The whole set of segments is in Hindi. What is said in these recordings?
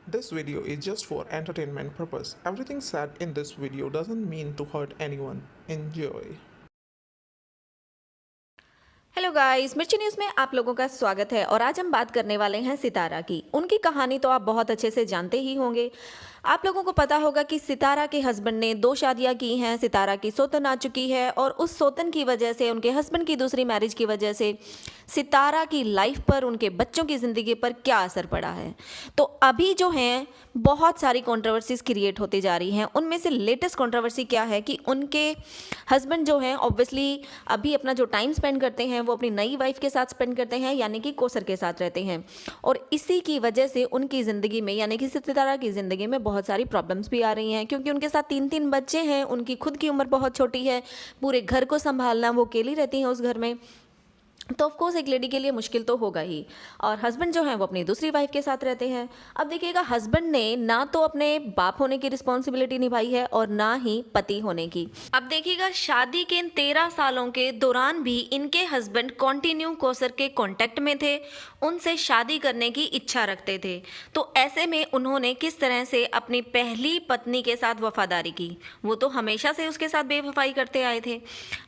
This video is just for entertainment purpose. Everything said in this video doesn't mean to hurt anyone. Enjoy. Hello guys, मिर्ची न्यूज़ में आप लोगों का स्वागत है। और आज हम बात करने वाले हैं सितारा की। उनकी कहानी तो आप बहुत अच्छे से जानते ही होंगे। आप लोगों को पता होगा कि सितारा के हस्बैंड ने 2 शादियां की हैं। सितारा की सौतन आ चुकी है और उस सौतन की वजह से, उनके हस्बैंड की दूसरी मैरिज की वजह से सितारा की लाइफ पर, उनके बच्चों की ज़िंदगी पर क्या असर पड़ा है। तो अभी जो हैं बहुत सारी कंट्रोवर्सीज क्रिएट होती जा रही हैं। उनमें से लेटेस्ट कंट्रोवर्सी क्या है कि उनके हस्बैंड जो हैं ऑब्वियसली अभी अपना जो टाइम स्पेंड करते हैं वो अपनी नई वाइफ के साथ स्पेंड करते हैं, यानी कि कोसर के साथ रहते हैं। और इसी की वजह से उनकी ज़िंदगी में, यानी कि सितारा की ज़िंदगी में बहुत सारी प्रॉब्लम्स भी आ रही हैं, क्योंकि उनके साथ 3-3 बच्चे हैं। उनकी खुद की उम्र बहुत छोटी है, पूरे घर को संभालना, वो अकेली रहती हैं उस घर में। तो ऑफ कोर्स एक लेडी के लिए मुश्किल तो होगा ही। और हस्बैंड जो हैं वो अपनी दूसरी वाइफ के साथ रहते हैं। अब देखिएगा, हस्बैंड ने ना तो अपने बाप होने की रिस्पॉन्सिबिलिटी निभाई है और ना ही पति होने की। अब देखिएगा, शादी के इन 13 सालों के दौरान भी इनके हस्बैंड कंटिन्यू कोसर के कांटेक्ट में थे, उनसे शादी करने की इच्छा रखते थे। तो ऐसे में उन्होंने किस तरह से अपनी पहली पत्नी के साथ वफादारी की। वो तो हमेशा से उसके साथ बेवफाई करते आए थे।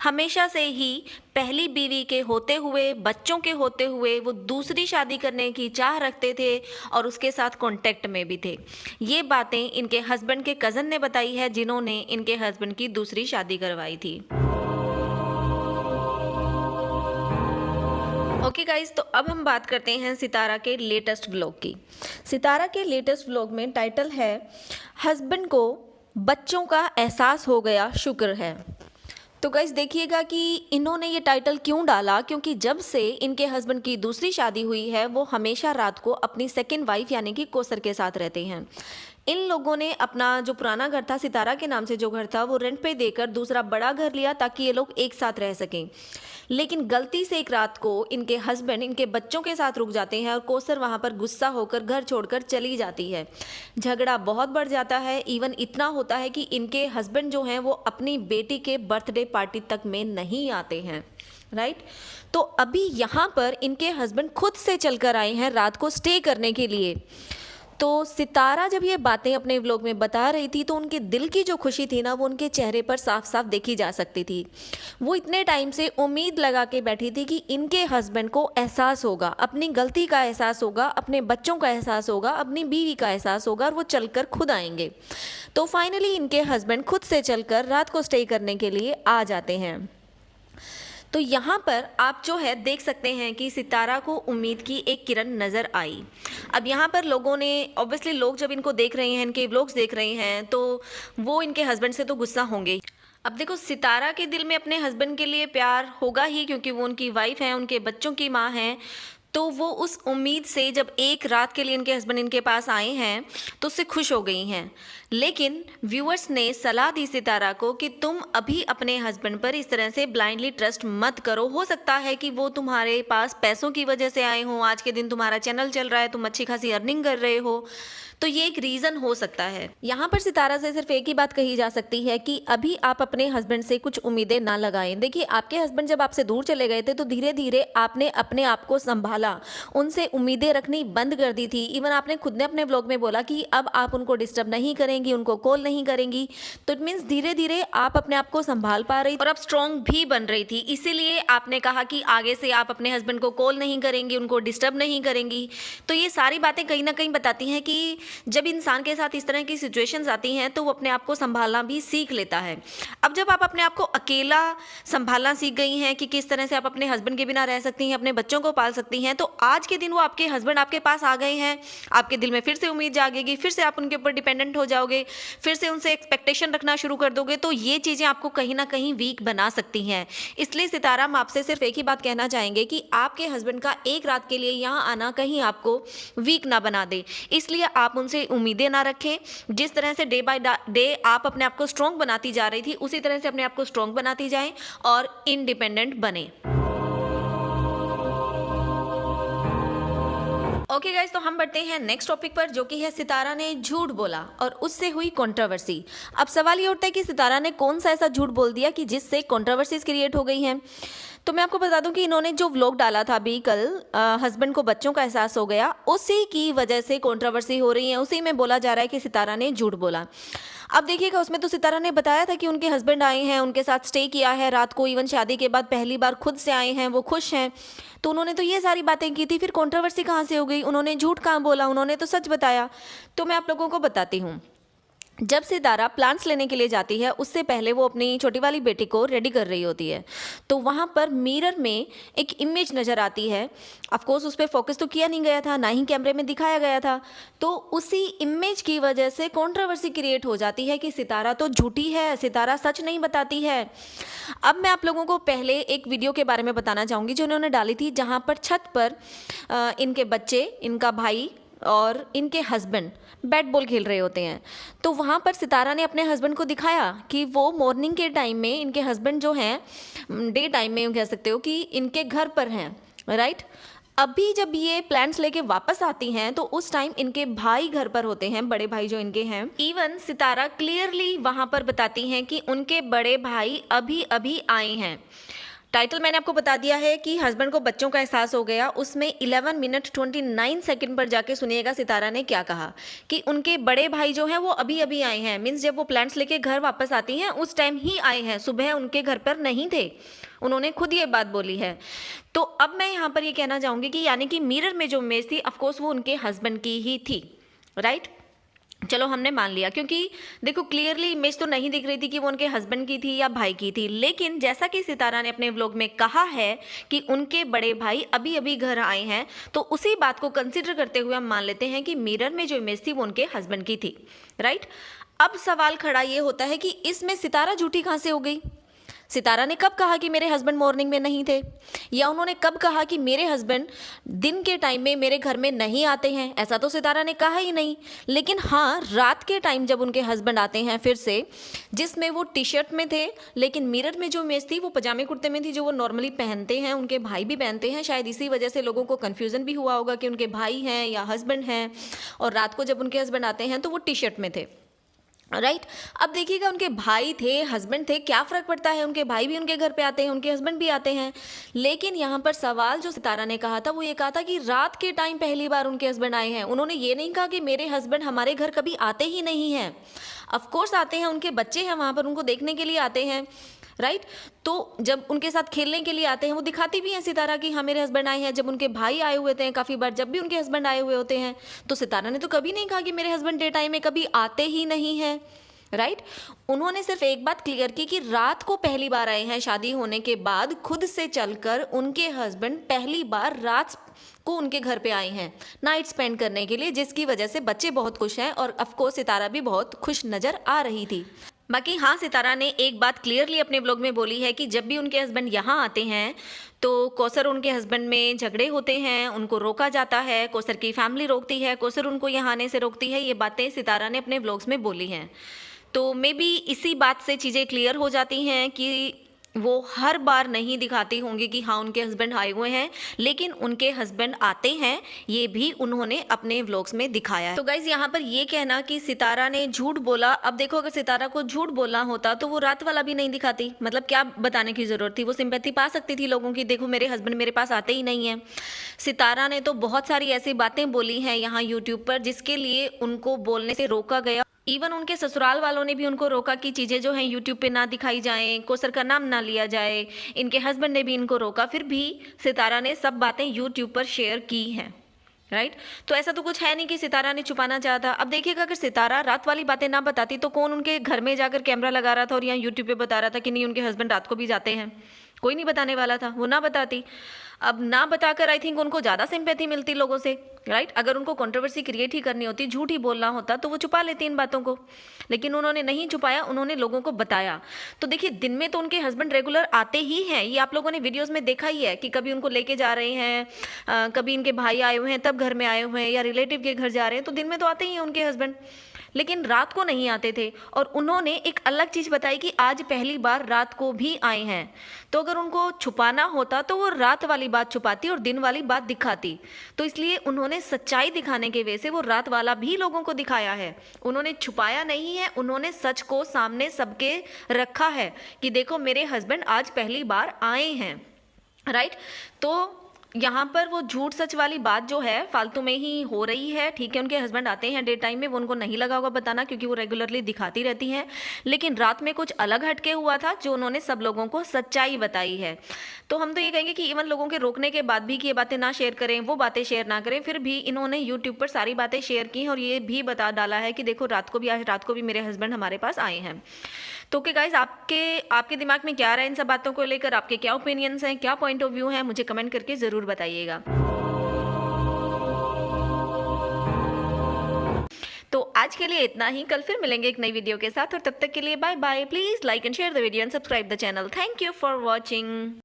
हमेशा से ही पहली बीवी के होते हुए, बच्चों के होते हुए वो दूसरी शादी करने की चाह रखते थे और उसके साथ कांटेक्ट में भी थे। ये बातें इनके हस्बैंड के कज़न ने बताई है, जिन्होंने इनके हस्बैंड की दूसरी शादी करवाई थी। ओके गाइस, तो अब हम बात करते हैं सितारा के लेटेस्ट व्लॉग की। सितारा के लेटेस्ट व्लॉग में टाइटल है, हस्बैंड को बच्चों का एहसास हो गया, शुक्र है। तो गाइस देखिएगा कि इन्होंने ये टाइटल क्यों डाला, क्योंकि जब से इनके हस्बैंड की दूसरी शादी हुई है वो हमेशा रात को अपनी सेकंड वाइफ यानी कि कोसर के साथ रहते हैं। इन लोगों ने अपना जो पुराना घर था, सितारा के नाम से जो घर था, वो रेंट पे देकर दूसरा बड़ा घर लिया ताकि ये लोग एक साथ रह सकें। लेकिन गलती से एक रात को इनके हस्बैंड इनके बच्चों के साथ रुक जाते हैं और कोसर वहाँ पर गुस्सा होकर घर छोड़कर चली जाती है। झगड़ा बहुत बढ़ जाता है। इवन इतना होता है कि इनके हस्बैंड जो हैं वो अपनी बेटी के बर्थडे पार्टी तक में नहीं आते हैं। राइट। तो अभी यहाँ पर इनके हस्बैंड खुद से चलकर आए हैं रात को स्टे करने के लिए। तो सितारा जब ये बातें अपने व्लॉग में बता रही थी तो उनके दिल की जो खुशी थी ना, वो उनके चेहरे पर साफ साफ देखी जा सकती थी। वो इतने टाइम से उम्मीद लगा के बैठी थी कि इनके हस्बैंड को एहसास होगा, अपनी गलती का एहसास होगा, अपने बच्चों का एहसास होगा, अपनी बीवी का एहसास होगा और वो चलकर खुद आएंगे। तो फाइनली इनके हस्बैंड खुद से चलकर रात को स्टे करने के लिए आ जाते हैं। तो यहाँ पर आप जो है देख सकते हैं कि सितारा को उम्मीद की एक किरण नज़र आई। अब यहाँ पर लोगों ने, ऑब्वियसली लोग जब इनको देख रहे हैं, इनके व्लॉग्स देख रहे हैं, तो वो इनके हस्बैंड से तो गुस्सा होंगे ही। अब देखो, सितारा के दिल में अपने हस्बैंड के लिए प्यार होगा ही, क्योंकि वो उनकी वाइफ हैं, उनके बच्चों की माँ हैं। तो वो उस उम्मीद से जब एक रात के लिए इनके हस्बैंड इनके पास आए हैं तो उससे खुश हो गई हैं। लेकिन व्यूअर्स ने सलाह दी सितारा को कि तुम अभी अपने हस्बैंड पर इस तरह से ब्लाइंडली ट्रस्ट मत करो। हो सकता है कि वो तुम्हारे पास पैसों की वजह से आए हों, आज के दिन तुम्हारा चैनल चल रहा है, तुम अच्छी खासी अर्निंग कर रहे हो, तो ये एक रीज़न हो सकता है। यहाँ पर सितारा से सिर्फ एक ही बात कही जा सकती है कि अभी आप अपने हस्बैंड से कुछ उम्मीदें ना लगाएं। देखिए, आपके हस्बैंड जब आपसे दूर चले गए थे तो धीरे धीरे आपने अपने आप को संभाला, उनसे उम्मीदें रखनी बंद कर दी थी। इवन आपने खुद ने अपने ब्लॉग में बोला कि अब आप उनको डिस्टर्ब नहीं करेंगी, उनको कॉल नहीं करेंगी। तो इट मीन्स धीरे धीरे आप अपने आप को संभाल पा रही और अब स्ट्रॉन्ग भी बन रही थी। इसीलिए आपने कहा कि आगे से आप अपने हस्बैंड को कॉल नहीं करेंगी, उनको डिस्टर्ब नहीं करेंगी। तो ये सारी बातें कहीं ना कहीं बताती हैं कि जब इंसान के साथ इस तरह की सिचुएशंस आती हैं तो वो अपने आप को संभालना भी सीख लेता है। अब जब आप अपने आप को अकेला संभालना सीख गई हैं कि किस तरह से आप अपने हस्बैंड के बिना रह सकती हैं, अपने बच्चों को पाल सकती हैं, तो आज के दिन वो आपके हस्बैंड आपके पास आ गए हैं, आपके दिल में फिर से उम्मीद जागेगी, फिर से आप उनके ऊपर डिपेंडेंट हो जाओगे, फिर से उनसे एक्सपेक्टेशन रखना शुरू कर दोगे। तो ये चीज़ें आपको कहीं ना कहीं वीक बना सकती हैं। इसलिए सितारा, हम आपसे सिर्फ एक ही बात कहना चाहेंगे कि आपके हस्बैंड का एक रात के लिए यहाँ आना कहीं आपको वीक ना बना दे। इसलिए आप उनसे उम्मीदें ना रखें। जिस तरह से डे बाय डे आप अपने आप को स्ट्रॉन्ग बनाती जा रही थी, उसी तरह से अपने आप को स्ट्रॉन्ग बनाती जाएं और इंडिपेंडेंट बने। ओके गाइज, तो हम बढ़ते हैं नेक्स्ट टॉपिक पर, जो कि है सितारा ने झूठ बोला और उससे हुई कंट्रोवर्सी। अब सवाल ये उठता है कि सितारा ने कौन सा ऐसा झूठ बोल दिया कि जिससे कंट्रोवर्सीज क्रिएट हो गई हैं। तो मैं आपको बता दूं कि इन्होंने जो व्लॉग डाला था अभी कल, हस्बैंड को बच्चों का एहसास हो गया, उसी की वजह से कंट्रोवर्सी हो रही है। उसी में बोला जा रहा है कि सितारा ने झूठ बोला। अब देखिएगा, उसमें तो सितारा ने बताया था कि उनके हस्बैंड आए हैं, उनके साथ स्टे किया है रात को, इवन शादी के बाद पहली बार खुद से आए हैं, वो खुश हैं। तो उन्होंने तो ये सारी बातें की थी, फिर कंट्रोवर्सी कहाँ से हो गई? उन्होंने झूठ कहाँ बोला? उन्होंने तो सच बताया। तो मैं आप लोगों को बताती हूँ। जब सितारा प्लांट्स लेने के लिए जाती है, उससे पहले वो अपनी छोटी वाली बेटी को रेडी कर रही होती है। तो वहाँ पर मिरर में एक इमेज नज़र आती है। ऑफ कोर्स उस पर फोकस तो किया नहीं गया था, ना ही कैमरे में दिखाया गया था। तो उसी इमेज की वजह से कंट्रोवर्सी क्रिएट हो जाती है कि सितारा तो झूठी है, सितारा सच नहीं बताती है। अब मैं आप लोगों को पहले एक वीडियो के बारे में बताना चाहूँगी जो उन्होंने डाली थी, जहाँ पर छत पर इनके बच्चे, इनका भाई और इनके हस्बैंड बैट बॉल खेल रहे होते हैं। तो वहाँ पर सितारा ने अपने हस्बैंड को दिखाया कि वो मॉर्निंग के टाइम में, इनके हस्बैंड जो हैं डे टाइम में कह सकते हो कि इनके घर पर हैं, राइट। अभी जब ये प्लांट्स लेके वापस आती हैं तो उस टाइम इनके भाई घर पर होते हैं, बड़े भाई जो इनके हैं। इवन सितारा क्लियरली वहाँ पर बताती हैं कि उनके बड़े भाई अभी अभी आए हैं। टाइटल मैंने आपको बता दिया है कि हस्बैंड को बच्चों का एहसास हो गया। उसमें 11 मिनट 29 सेकंड पर जाके सुनिएगा सितारा ने क्या कहा कि उनके बड़े भाई जो हैं वो अभी अभी आए हैं। मीन्स जब वो प्लांट्स लेके घर वापस आती हैं उस टाइम ही आए हैं, सुबह उनके घर पर नहीं थे। उन्होंने खुद ये बात बोली है। तो अब मैं यहाँ पर ये कहना चाहूँगी कि यानी कि मिरर में जो इमेज थी, ऑफकोर्स वो उनके हस्बैंड की ही थी, राइट। चलो हमने मान लिया, क्योंकि देखो क्लियरली इमेज तो नहीं दिख रही थी कि वो उनके हस्बैंड की थी या भाई की थी। लेकिन जैसा कि सितारा ने अपने व्लॉग में कहा है कि उनके बड़े भाई अभी अभी घर आए हैं, तो उसी बात को कंसिडर करते हुए हम मान लेते हैं कि मिरर में जो इमेज थी वो उनके हस्बैंड की थी, राइट। अब सवाल खड़ा ये होता है कि इसमें सितारा झूठी कहाँ से हो गई? सितारा ने कब कहा कि मेरे हस्बैंड मॉर्निंग में नहीं थे, या उन्होंने कब कहा कि मेरे हस्बैंड दिन के टाइम में मेरे घर में नहीं आते हैं? ऐसा तो सितारा ने कहा ही नहीं। लेकिन हाँ, रात के टाइम जब उनके हस्बैंड आते हैं फिर से, जिसमें वो टी शर्ट में थे, लेकिन मिरर में जो इमेज थी वो पजामे कुर्ते में थी, जो वो नॉर्मली पहनते हैं, उनके भाई भी पहनते हैं। शायद इसी वजह से लोगों को कन्फ्यूज़न भी हुआ होगा कि उनके भाई हैं या हस्बैंड हैं। और रात को जब उनके हस्बैंड आते हैं तो वो टी शर्ट में थे, राइट। अब देखिएगा, उनके भाई थे, हस्बैंड थे, क्या फ़र्क पड़ता है? उनके भाई भी उनके घर पे आते हैं, उनके हस्बैंड भी आते हैं। लेकिन यहाँ पर सवाल जो सितारा ने कहा था वो ये कहा था कि रात के टाइम पहली बार उनके हस्बैंड आए हैं। उन्होंने ये नहीं कहा कि मेरे हस्बैंड हमारे घर कभी आते ही नहीं हैं। ऑफकोर्स आते हैं, उनके बच्चे हैं वहाँ पर, उनको देखने के लिए आते हैं, राइट। तो जब उनके साथ खेलने के लिए आते हैं, वो दिखाती भी हैं सितारा कि हाँ मेरे हस्बैंड आए हैं। जब उनके भाई आए हुए थे काफ़ी बार, जब भी उनके हस्बैंड आए हुए होते हैं, तो सितारा ने तो कभी नहीं कहा कि मेरे हस्बैंड डे टाइम में कभी आते ही नहीं हैं, राइट। उन्होंने सिर्फ एक बात क्लियर की कि रात को पहली बार आए हैं, शादी होने के बाद खुद से चलकर उनके हस्बैंड पहली बार रात को उनके घर पे आए हैं नाइट स्पेंड करने के लिए, जिसकी वजह से बच्चे बहुत खुश हैं और ऑफकोर्स सितारा भी बहुत खुश नज़र आ रही थी। बाकी हाँ, सितारा ने एक बात क्लियरली अपने ब्लॉग में बोली है कि जब भी उनके हस्बैंड यहाँ आते हैं तो कौसर उनके हस्बैंड में झगड़े होते हैं, उनको रोका जाता है, कौसर की फैमिली रोकती है, कौसर उनको यहाँ आने से रोकती है। ये बातें सितारा ने अपने ब्लॉग्स में बोली हैं। तो मे बी इसी बात से चीज़ें क्लियर हो जाती हैं कि वो हर बार नहीं दिखाती होंगी कि हाँ उनके हस्बैंड आए हुए हैं, लेकिन उनके हस्बैंड आते हैं, ये भी उन्होंने अपने व्लॉग्स में दिखाया है। तो गाइज, यहाँ पर ये कहना कि सितारा ने झूठ बोला, अब देखो अगर सितारा को झूठ बोलना होता तो वो रात वाला भी नहीं दिखाती। मतलब क्या बताने की ज़रूरत थी? वो सिंपैथी पा सकती थी लोगों की, देखो मेरे हस्बैंड मेरे पास आते ही नहीं हैं। सितारा ने तो बहुत सारी ऐसी बातें बोली हैं यहाँ यूट्यूब पर जिसके लिए उनको बोलने से रोका गया। इवन उनके ससुराल वालों ने भी उनको रोका कि चीज़ें जो हैं यूट्यूब पे ना दिखाई जाएं, कौसर का नाम ना लिया जाए। इनके हस्बैंड ने भी इनको रोका, फिर भी सितारा ने सब बातें यूट्यूब पर शेयर की हैं, राइट। तो ऐसा तो कुछ है नहीं कि सितारा ने छुपाना चाहता। अब देखिएगा, अगर सितारा रात वाली बातें ना बताती तो कौन उनके घर में जाकर कैमरा लगा रहा था और यहाँ यूट्यूब पे बता रहा था कि नहीं उनके हस्बैंड रात को भी जाते हैं? कोई नहीं बताने वाला था, वो ना बताती। अब ना बताकर आई थिंक उनको ज़्यादा सिंपैथी मिलती लोगों से, राइट। अगर उनको कंट्रोवर्सी क्रिएट ही करनी होती, झूठ ही बोलना होता, तो वो छुपा लेती इन बातों को। लेकिन उन्होंने नहीं छुपाया, उन्होंने लोगों को बताया। तो देखिए, दिन में तो उनके हस्बैंड रेगुलर आते ही हैं, ये आप लोगों ने वीडियोज़ में देखा ही है कि कभी उनको लेके जा रहे हैं, कभी इनके भाई आए हुए हैं तब घर में आए हुए हैं, या रिलेटिव के घर जा रहे हैं, तो दिन में तो आते ही हैं उनके हस्बैंड, लेकिन रात को नहीं आते थे। और उन्होंने एक अलग चीज़ बताई कि आज पहली बार रात को भी आए हैं। तो अगर उनको छुपाना होता तो वो रात वाली वाली बात छुपाती और दिन वाली बात दिखाती। तो इसलिए उन्होंने सच्चाई दिखाने की वजह से वो रात वाला भी लोगों को दिखाया है। उन्होंने छुपाया नहीं है, उन्होंने सच को सामने सबके रखा है कि देखो मेरे हस्बैंड आज पहली बार आए हैं, राइट। तो यहाँ पर वो झूठ सच वाली बात जो है फालतू में ही हो रही है, ठीक है। उनके हस्बैंड आते हैं डे टाइम में, वो उनको नहीं लगा होगा बताना क्योंकि वो रेगुलरली दिखाती रहती हैं, लेकिन रात में कुछ अलग हटके हुआ था जो उन्होंने सब लोगों को सच्चाई बताई है। तो हम तो ये कहेंगे कि इवन लोगों के रोकने के बाद भी कि ये बातें ना शेयर करें, वो बातें शेयर ना करें, फिर भी इन्होंने यूट्यूब पर सारी बातें शेयर की और ये भी बता डाला है कि देखो आज रात को भी मेरे हस्बैंड हमारे पास आए हैं। तो ओके गाइस, आपके दिमाग में क्या आ रहा है इन सब बातों को लेकर, आपके क्या ओपिनियंस हैं, क्या पॉइंट ऑफ व्यू है, मुझे कमेंट करके ज़रूर बताइएगा। तो आज के लिए इतना ही, कल फिर मिलेंगे एक नई वीडियो के साथ और तब तक के लिए bye bye. Please like and share the video and subscribe the channel. Thank you for watching.